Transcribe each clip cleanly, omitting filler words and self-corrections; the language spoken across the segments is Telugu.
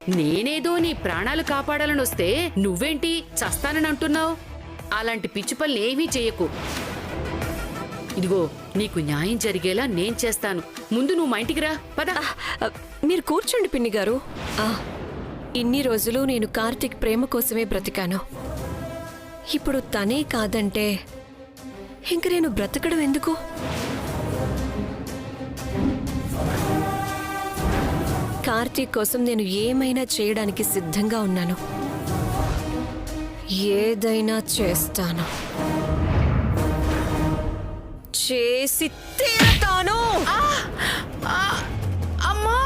నేనేదో నీ ప్రాణాలు కాపాడాలని వస్తే నువ్వేంటి చస్తానని అంటున్నావు? అలాంటి పిచ్చి పనులు ఏమీ చెయ్యకు. ఇదిగో నీకు న్యాయం జరిగేలా నేను చేస్తాను. ముందు నువ్వు మా ఇంటికి రా, పద. మీరు కూర్చోండి పిన్ని గారు. ఇన్ని రోజులు నేను కార్తీక్ ప్రేమ కోసమే బ్రతికాను. ఇప్పుడు తనే కాదంటే ఇంక నేను బ్రతకడం ఎందుకు? కార్తీక్ కోసం నేను ఏమైనా చేయడానికి సిద్ధంగా ఉన్నాను. ఏదైనా చేస్తాను, చేసి తీరతాను. అమ్మా!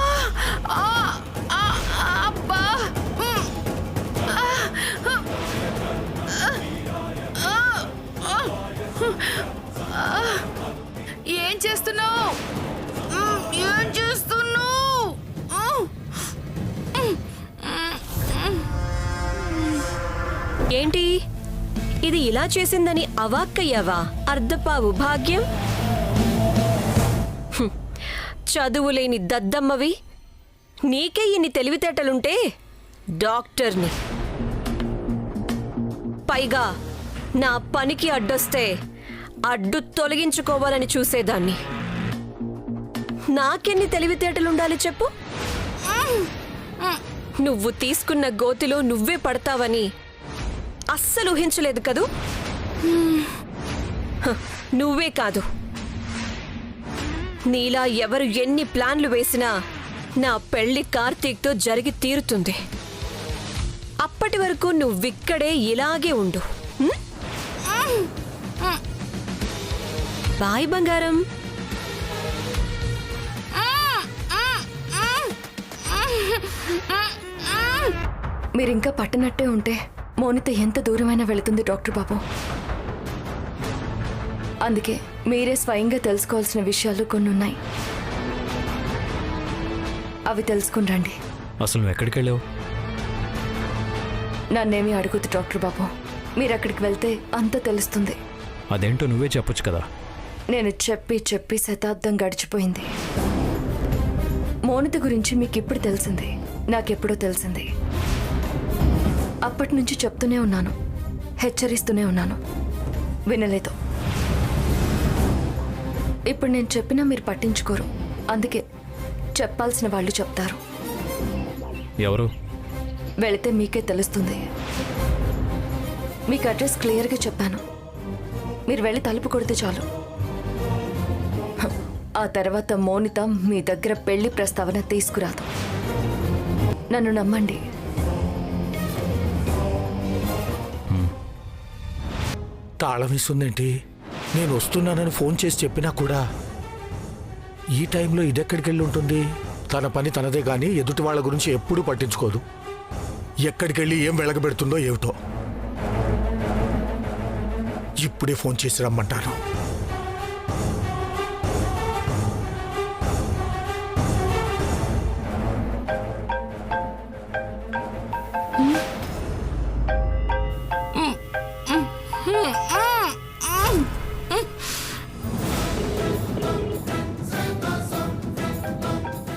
అబ్బా! ఏం చేస్తున్నావు? ఏం చేస్తున్నావు? ఏంటి ఇది ఇలా చేసిందని అవాక్కయ్యావా? అర్ధపావు భాగ్యం. చదువులేని దద్దమ్మవి, నీకే ఇన్ని తెలివితేటలుంటే డాక్టర్ని. పైగా నా పనికి అడ్డొస్తే అడ్డు తొలగించుకోవాలని చూసేదాన్ని. నాకెన్ని తెలివితేటలుండాలి చెప్పు? నువ్వు తీసుకున్న గోతిలో నువ్వే పడతావని అస్సలు ఊహించలేదు కదూ. నువ్వే కాదు, నీలా ఎవరు ఎన్ని ప్లాన్లు వేసినా నా పెళ్లి కార్తీక్తో జరిగి తీరుతుంది. అప్పటి వరకు నువ్విక్కడే ఇలాగే ఉండు. బాయ్ బంగారం. మీరింకా పట్టనట్టే ఉంటే మోనిత ఎంత దూరమైనా వెళుతుంది డాక్టర్ బాబు. అందుకే మీరే స్వయంగా తెలుసుకోవాల్సిన విషయాలు కొన్ని ఉన్నాయి. అవి తెలుసుకుని రండి. అసలు నువ్వు ఎక్కడికి వెళ్ళావు? నన్నేమీ అడుగుద్దు డాక్టర్ బాబు. మీరు అక్కడికి వెళ్తే అంతా తెలుస్తుంది. అదేంటో నువ్వే చెప్పొచ్చు కదా. నేను చెప్పి చెప్పి శతాబ్దం గడిచిపోయింది. మోనిత గురించి మీకు ఇప్పుడు తెలిసింది, నాకెప్పుడో తెలిసింది. అప్పటి నుంచి చెప్తూనే ఉన్నాను, హెచ్చరిస్తూనే ఉన్నాను, వినలేదు. ఇప్పుడు నేను చెప్పినా మీరు పట్టించుకోరు. అందుకే చెప్పాల్సిన వాళ్ళు చెప్తారు. ఎవరు? వెళితే మీకే తెలుస్తుంది. మీకు అడ్రస్ క్లియర్గా చెప్పాను. మీరు వెళ్ళి తలుపు కొడితే చాలు. ఆ తర్వాత మోనిత మీ దగ్గర పెళ్లి ప్రస్తావన తీసుకురాదు. నన్ను నమ్మండి. తాళం ఇస్తుందేంటి? నేను వస్తున్నానని ఫోన్ చేసి చెప్పినా కూడా ఈ టైంలో ఇదెక్కడికి వెళ్ళి ఉంటుంది? తన పని తనదే కానీ ఎదుటి వాళ్ళ గురించి ఎప్పుడూ పట్టించుకోదు. ఎక్కడికి వెళ్ళి ఏం వెలగబెడుతుందో ఏమిటో. ఇప్పుడే ఫోన్ చేసి రమ్మంటాను.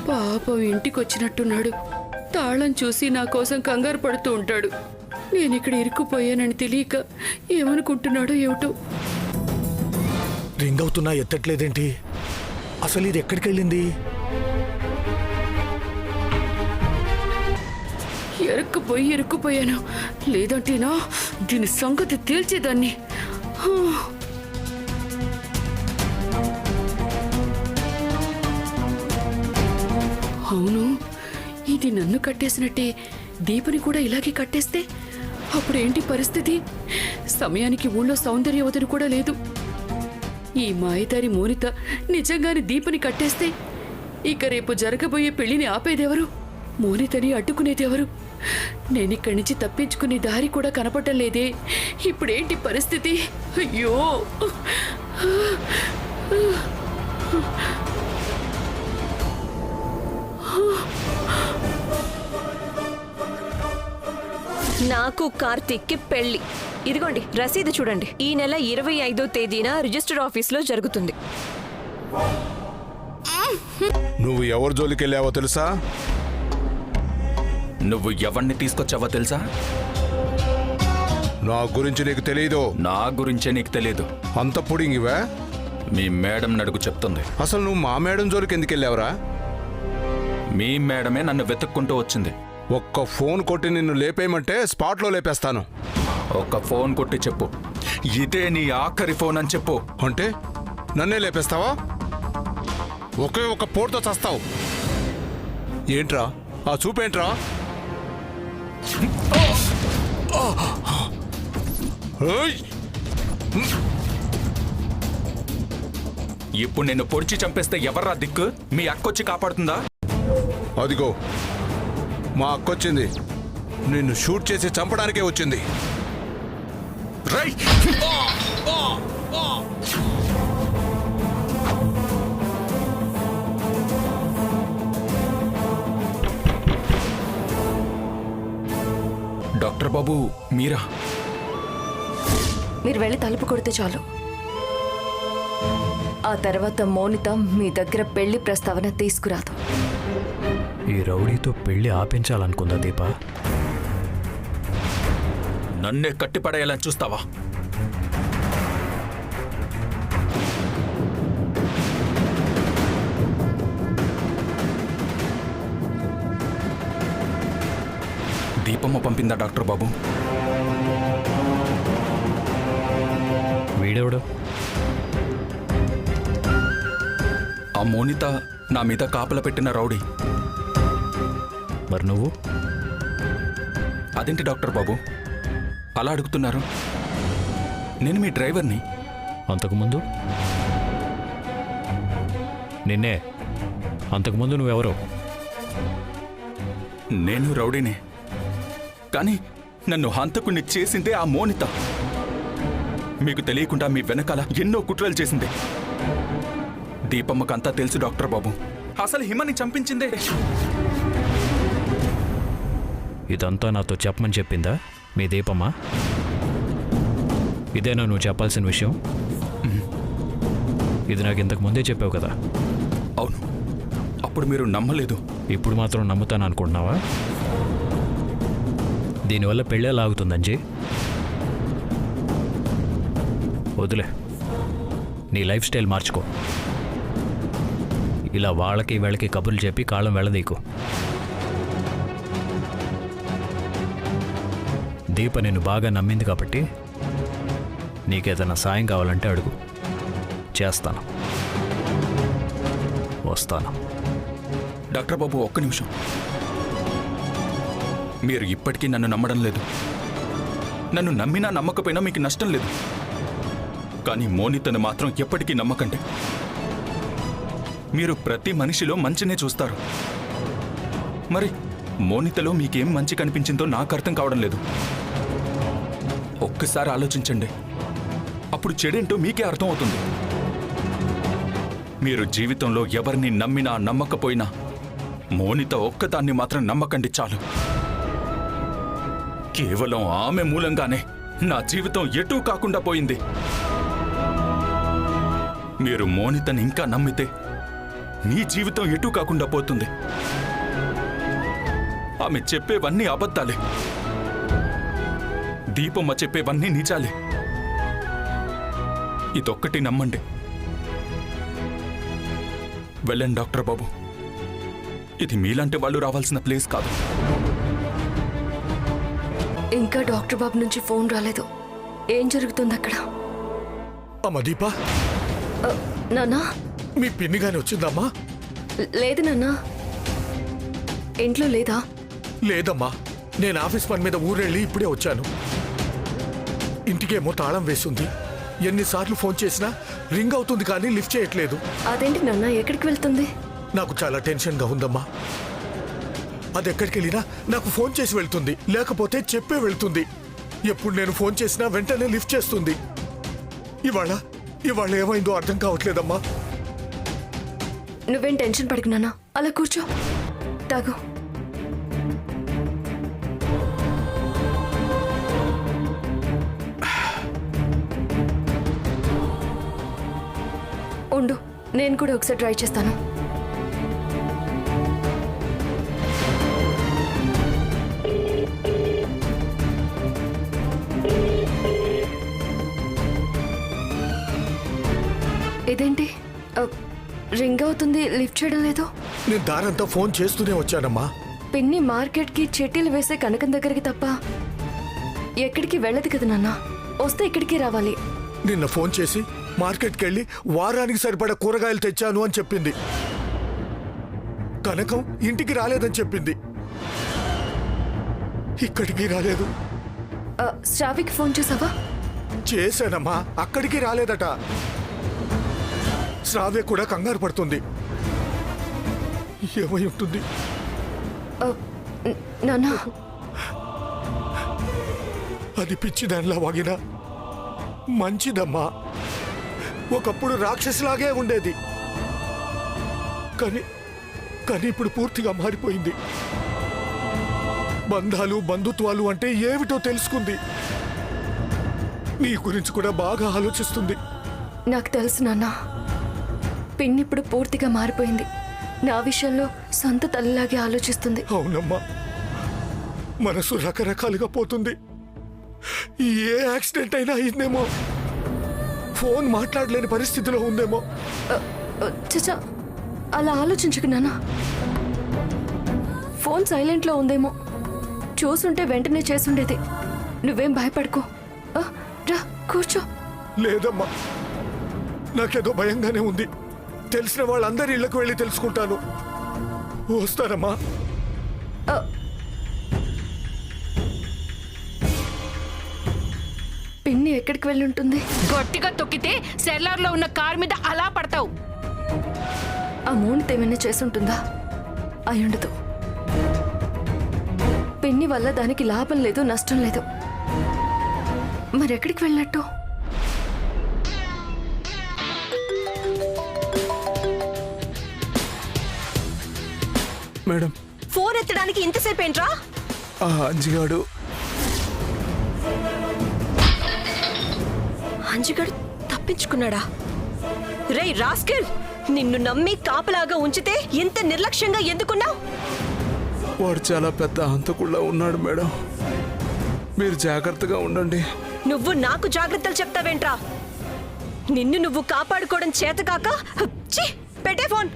పాపం ఇంటికి వచ్చినట్టున్నాడు. తాళం చూసి నా కోసం కంగారు పడుతూ ఉంటాడు. నేను ఇక్కడ ఇరుక్కుపోయానని తెలియక ఏమనుకుంటున్నాడో ఏమిటో. రింగ్ అవుతున్నా ఎత్తట్లేదేంటి? అసలు ఇది ఎక్కడికి వెళ్ళింది? ఇరుక్కుపోయాను. లేదంటేనా దీని సంగతి తేల్చేదాన్ని. అవును, ఇది నన్ను కట్టేసినట్టే దీపని కూడా ఇలాగే కట్టేస్తే అప్పుడేంటి పరిస్థితి? సమయానికి ఊళ్ళో సౌందర్యవతిని కూడా లేదు. ఈ మాయదారి మోనిత నిజంగానే దీపని కట్టేస్తే ఇక రేపు జరగబోయే పెళ్లిని ఆపేదెవరు? మోనితని అడ్డుకునేదెవరు? నేనిక్కడి నుంచి తప్పించుకునే దారి కూడా కనపడటం లేదే. ఇప్పుడేంటి పరిస్థితి? అయ్యో! నాకు కార్తీక్కి పెళ్లి. ఇదిగోండి రసీదు చూడండి. ఈ నెల 25వ తేదీన రిజిస్టర్ ఆఫీస్లో జరుగుతుంది. నువ్వు ఎవరి జోలికి వెళ్ళావో తెలుసా? నువ్వు ఎవరిని తీసుకొచ్చావో తెలుసా? నా గురించి నీకు తెలీదు. నా గురించే నీకు తెలియదు. అంత పుడింగివా? మీ మేడం నడుగు చెప్తుంది. అసలు నువ్వు మా మేడం జోలికి ఎందుకు వెళ్ళావురా? మీ మేడమే నన్ను వెతుక్కుంటూ వచ్చింది. ఒక్క ఫోన్ కొట్టి నిన్ను లేపేయమంటే స్పాట్లో లేపేస్తాను. ఒక ఫోన్ కొట్టి చెప్పు, ఇదే నీ ఆఖరి ఫోన్ అని చెప్పు. అంటే నన్నే లేపేస్తావా? ఒకే ఒక పోటుతో చస్తావు. ఏంట్రా ఆ చూపేంట్రా? ఏయ్! ఇప్పుడు నిన్ను పొడిచి చంపేస్తే ఎవర్రా దిక్కు? మీ అక్కొచ్చి కాపాడుతుందా? అదిగో మా అక్కొచ్చింది. నిన్ను షూట్ చేసి చంపడానికే వచ్చింది. రై! డాక్టర్ బాబు మీరా? మీరు వెళ్ళి తలుపు కొడితే చాలు. ఆ తర్వాత మౌనిత మీ దగ్గర పెళ్లి ప్రస్తావన తీసుకురాదు. ఈ రౌడీతో పెళ్లి ఆపించాలనుకుందా దీప? నన్నే కట్టిపడేయాలని చూస్తావా? దీపమ్మ పంపిందా డాక్టర్ బాబు? వీడెవడు? ఆ మోనిత నా మీద కాపల పెట్టిన రౌడీ. మరి నువ్వు? అదేంటి డాక్టర్ బాబు అలా అడుగుతున్నారు? నేను మీ డ్రైవర్ని. అంతకుముందు నిన్నే. అంతకుముందు నువ్వెవరో? నేను రౌడీనే, కానీ నన్ను హంతకుణ్ణి చేసిందే ఆ మోనిత. మీకు తెలియకుండా మీ వెనకాల ఎన్నో కుట్రలు చేసింది. దీపమ్మకంతా తెలుసు డాక్టర్ బాబు. అసలు హిమని చంపించిందే. ఇదంతా నాతో చెప్పమని చెప్పిందా మీ దీపమ్మ? ఇదేనా నువ్వు చెప్పాల్సిన విషయం? ఇది నాకు ఇంతకు ముందే చెప్పావు కదా. అవును, అప్పుడు మీరు నమ్మలేదు. ఇప్పుడు మాత్రం నమ్ముతాను అనుకుంటున్నావా? దీనివల్ల పెళ్ళే లాగుతుందంజీ. వదిలే, నీ లైఫ్ స్టైల్ మార్చుకో. ఇలా వాళ్ళకి వీళ్ళకి కబుర్లు చెప్పి కాళ్ళం వెళ్ళదీకు. దీప నిన్ను బాగా నమ్మింది కాబట్టి నీకేదైనా సాయం కావాలంటే అడుగు, చేస్తాను. వస్తాను. డాక్టర్ బాబు ఒక్క నిమిషం. మీరు ఇప్పటికీ నన్ను నమ్మడం లేదు. నన్ను నమ్మినా నమ్మకపోయినా మీకు నష్టం లేదు. కానీ మోనితను మాత్రం ఎప్పటికీ నమ్మకండి. మీరు ప్రతి మనిషిలో మంచినే చూస్తారు. మరి మోనితలో మీకేం మంచి కనిపించిందో నాకు అర్థం కావడం లేదు. ఒక్కసారి ఆలోచించండి, అప్పుడు చెడేంటో మీకే అర్థం అవుతుంది. మీరు జీవితంలో ఎవరిని నమ్మినా నమ్మకపోయినా మోనిత ఒక్కదాన్ని మాత్రం నమ్మకండి చాలు. కేవలం ఆమె మూలంగానే నా జీవితం ఎటూ కాకుండా పోయింది. మీరు మోనితని ఇంకా నమ్మితే మీ జీవితం ఎటూ కాకుండా పోతుంది. ఆమె చెప్పేవన్నీ అబద్ధాలే, దీపమ్మ చెప్పేవన్నీ నిజాలే. ఇదొక్కటి నమ్మండి. వెళ్ళండి డాక్టర్ బాబు. ఇది మీలాంటి వాళ్ళు రావాల్సిన ప్లేస్ కాదు. ఇంకా డాక్టర్ బాబు నుంచి ఫోన్ రాలేదు. ఏం జరుగుతుంది అక్కడ? అమ్మ దీపా, నాన్నా? మీ పిన్నిగాని వచ్చిందమ్మా? లేదు నాన్నా. ఇంట్లో లేదా? లేదమ్మా, నేను ఆఫీస్ పని మీద ఊరెళ్ళి ఇప్పుడే వచ్చాను. ఇంటికేమో తాళం వేస్తుంది. ఎన్నిసార్లు ఫోన్ చేసినా రింగ్ అవుతుంది కానీ లిఫ్ట్ చేయట్లేదు. అదేంటి నాన్న, ఎక్కడికి వెళ్తుంది? నాకు చాలా టెన్షన్గా ఉందమ్మా. అది ఎక్కడికి వెళ్ళినా నాకు ఫోన్ చేసి వెళ్తుంది, లేకపోతే చెప్పే వెళ్తుంది. ఎప్పుడు నేను ఫోన్ చేసినా వెంటనే లిఫ్ట్ చేస్తుంది. ఇవాళ ఏమైందో అర్థం కావట్లేదమ్మా. నువ్వేం టెన్షన్ పడకు నాన్న, అలా కూర్చో, తాగు. ఉండు, నేను కూడా ఒకసారి ట్రై చేస్తాను. ఇదేంటి రింగ్ అవుతుంది, లిఫ్ట్ చేయడం లేదు. నేను దారంతా ఫోన్ చేస్తూనే వచ్చానమ్మా. పిన్ని మార్కెట్కి చెట్టీలు వేసే కనకం దగ్గరికి తప్ప ఎక్కడికి వెళ్ళదు కదా నాన్న. వస్తే ఇక్కడికి రావాలి. నిన్న ఫోన్ చేసి మార్కెట్కి వెళ్ళి వారానికి సరిపడా కూరగాయలు తెచ్చాను అని చెప్పింది. కనకం ఇంటికి రాలేదని చెప్పింది. ఇక్కడికి రాలేదు. శ్రావికి ఫోన్ చేసావా? చేశానమ్మా, అక్కడికి రాలేదట. శ్రావ్య కూడా కంగారు పడుతుంది. ఏమై ఉంటుంది? నాన్న అది పిచ్చిదానిలా వాగినా మంచిదమ్మా. ఒకప్పుడు రాక్షసిలాగే ఉండేది, కానీ కానీ ఇప్పుడు పూర్తిగా మారిపోయింది. బంధాలు బంధుత్వాలు అంటే ఏమిటో తెలుసుకుంది. నీ గురించి కూడా బాగా ఆలోచిస్తుంది. నాకు తెలుసు నాన్న. పిన్ని ఇప్పుడు పూర్తిగా మారిపోయింది. నా విషయంలో సొంత తల్లిలాగే ఆలోచిస్తుంది. అవునమ్మా, మనసు రకరకాలుగా పోతుంది. ఏ యాక్సిడెంట్ అయినా అయిందేమో, ఫోన్ మాట్లాడలేని పరిస్థితిలో ఉందేమో. చచ్చా, అలా ఆలోచించకు నాన్న. ఫోన్ సైలెంట్లో ఉందేమో, చూసుంటే వెంటనే చేసుండేది. నువ్వేం భయపడుకో. రా కూర్చో. లేదమ్మా, నాకేదో భయంగానే ఉంది. తెలిసిన వాళ్ళందరి ఇళ్లకు వెళ్ళి తెలుసుకుంటాను. వస్తానమ్మా. పిన్ని ఎక్కడికి వెళ్ళి ఉంటుంది? గట్టిగా తొక్కితే సెల్లార్లో ఉన్న కార్ మీద అలా పడతావు. ఆ మోనిత ఏమైనా చేసుంటుందా? అయ్యుండదు. పిన్ని వల్ల దానికి లాభం లేదు, నష్టం లేదు. మరెక్కడికి వెళ్ళినట్టు? మేడం, ఫోన్ ఎత్తడానికి ఇంతసేపు ఏంట్రా? ఆ అంజిగాడు అంజిగాడు తప్పించుకున్నాడా? రేయ్ రాస్కెల్, నిన్ను నమ్మి కాపలాగా ఉంచితే ఇంత నిర్లక్ష్యంగా ఎందుకున్నావు? వాడు చాలా పెద్ద హంతకుళ్ళ ఉన్నాడు మేడం. మీరు జాగ్రత్తగా ఉండండి. నువ్వు నాకు జాగ్రత్తలు చెప్తావేంట్రా? నిన్ను నువ్వు కాపాడుకోవడం చేతకాక ఛీ, పెట్టే ఫోన్.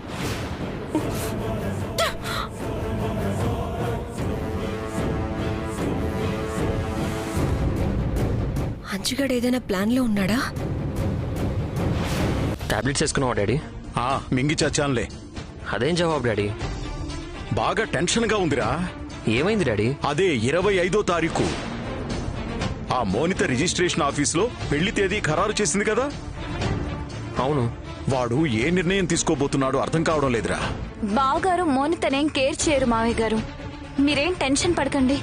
అంచుగాడు ఏదైనా ప్లాన్లో ఉన్నాడా? టాబ్లెట్స్ వేసుకున్నావా డాడీ? మింగి చచ్చానులే. అదేం జవాబు డాడీ? బాగా టెన్షన్గా ఉందిరా. ఏమైంది డాడీ? అదే 25వ తారీఖు ఆ మోనిత రిజిస్ట్రేషన్ ఆఫీస్లో పెళ్లి తేదీ ఖరారు చేసింది కదా. అవును. వాడు ఏ నిర్ణయం తీసుకోబోతున్నాడో అర్థం కావడం లేదురా. బావగారు మోనితనేం కేర్ చేయరు మావయ్య గారు. మీరేం టెన్షన్ పడకండి.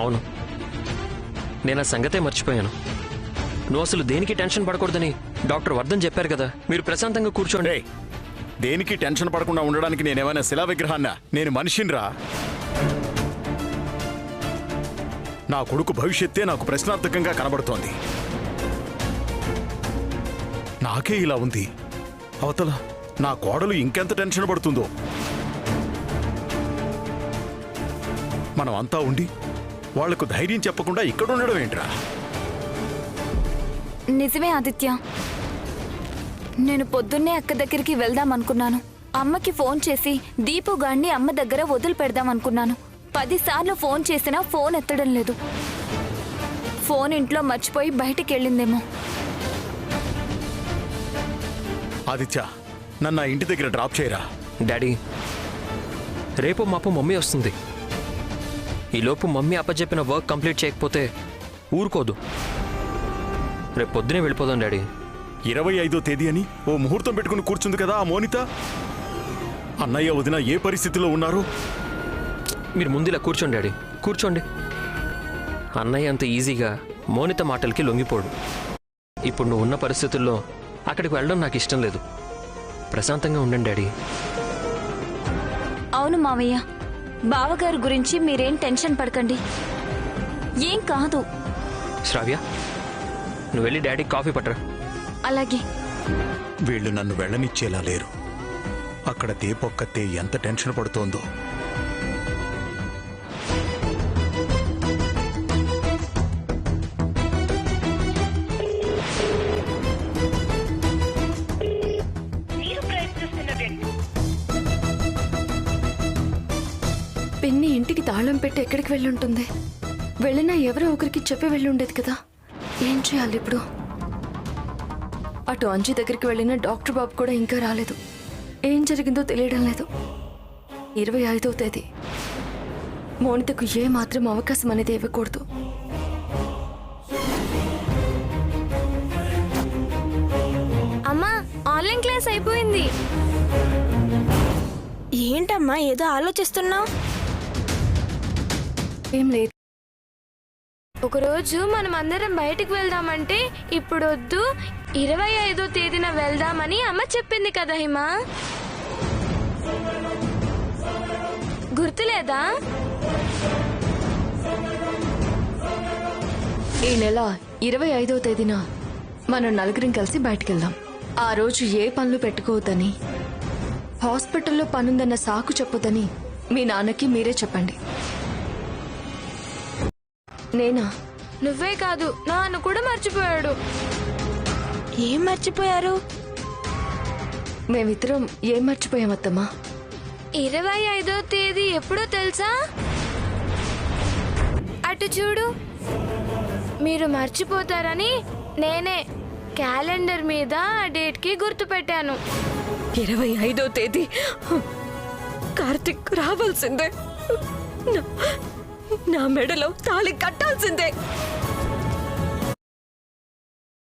అవును, నేను ఆ సంగతే మర్చిపోయాను. నువ్వు అసలు దేనికి టెన్షన్ పడకూడదని డాక్టర్ వర్ధన్ చెప్పారు కదా. మీరు ప్రశాంతంగా కూర్చోండి. దేనికి టెన్షన్ పడకుండా ఉండడానికి నేనేమైనా శిలా విగ్రహాన్నా? నేను మనిషినిరా. నా కొడుకు భవిష్యత్తే నాకు ప్రశ్నార్థకంగా కనబడుతోంది. నాకే ఇలా ఉంది, అవతల నా కోడలు ఇంకెంత టెన్షన్ పడుతుందో. మనం అంతా ఉండి వాళ్లకు ధైర్యం చెప్పకుండా ఇక్కడ ఉండడం ఏంట్రా? నిజమే ఆదిత్య, నేను పొద్దున్నే అక్క దగ్గరికి వెళ్దాం అనుకున్నాను. అమ్మకి ఫోన్ చేసి దీపు గాడిని అమ్మ దగ్గర వదిలి పెడదాం అనుకున్నాను. 10 సార్లు ఫోన్ చేసినా ఫోన్ ఎత్తడం లేదు. ఫోన్ ఇంట్లో మర్చిపోయి బయటికి వెళ్ళిందేమో. ఆదిత్య, నన్ను ఆ ఇంటి దగ్గర డ్రాప్ చేయరా. డాడీ, రేపు మాపు మమ్మీ వస్తుంది. ఈలోపు మమ్మీ అప్పచెప్పిన వర్క్ కంప్లీట్ చేయకపోతే ఊరుకోదు. రేపు పొద్దునే వెళ్ళిపోదాం డాడీ. 25వ తేదీ అని ఓ ముహూర్తం పెట్టుకుని కూర్చుంది కదా ఆ మోనిత. అన్నయ్య వదిన ఏ పరిస్థితిలో ఉన్నారు? మీరు ముందు ఇలా కూర్చోండి డాడీ, కూర్చోండి. అన్నయ్య అంత ఈజీగా మోనిత మాటలకి లొంగిపోడు. ఇప్పుడు నువ్వు ఉన్న పరిస్థితుల్లో అక్కడికి వెళ్ళడం నాకు ఇష్టం లేదు. ప్రశాంతంగా ఉండండి డాడీ. అవును మావయ్య, బావగారు గురించి మీరేం టెన్షన్ పడకండి. ఏం కాదు. శ్రావ్య, నువ్వు వెళ్ళి డాడీకి కాఫీ పట్టరా. అలాగే. వీళ్ళు నన్ను వెళ్ళనిచ్చేలా లేరు. అక్కడ దీపొక్కతే ఎంత టెన్షన్ పడుతోందో. పిన్ని ఇంటికి తాళం పెట్టి ఎక్కడికి వెళ్ళుంటుంది? వెళ్ళినా ఎవరో ఒకరికి చెప్పి వెళ్ళుండేది కదా. ఏం చేయాలి ఇప్పుడు? అటు అంజి దగ్గరికి వెళ్ళిన డాక్టర్ బాబు కూడా ఇంకా రాలేదు. ఏం జరిగిందో తెలియడం లేదు. 25వ తేదీ. మోనితకు ఏ మాత్రం అవకాశం అనేది ఇవ్వకూడదు. అమ్మా, ఆన్లైన్ క్లాస్ అయిపోయింది. ఏంటమ్మా ఏదో ఆలోచిస్తున్నావు? ఏం లేదు. ఒకరోజు మనం అందరం బయటికి వెళ్దామంటే ఇప్పుడు వద్దు, 25వ తేదీన వెళ్దామని అమ్మ చెప్పింది కదా హిమా, గుర్తులేదా? ఈ నెల 25వ తేదీన మనం నలుగురం కలిసి బయటికెళ్దాం. ఆ రోజు ఏ పనులు పెట్టుకోవద్దని, హాస్పిటల్లో పనుందన్న సాకు చెప్పొద్దని మీ నాన్నకి మీరే చెప్పండి. నేనా? నువ్వే కాదు, నాన్న కూడా మర్చిపోయాడు. ఏం మర్చిపోయారు? మేమిద్దరం ఏం మర్చిపోయామత్తమ్మా? 25వ తేదీ ఎప్పుడో తెలుసా? అటు చూడు. మీరు మర్చిపోతారని నేనే క్యాలెండర్ మీద ఆ డేట్ కి గుర్తు పెట్టాను. 25వ తేదీ కార్తిక్ రావాల్సిందే. నా మెడలో తాళి కట్టాల్సిందే.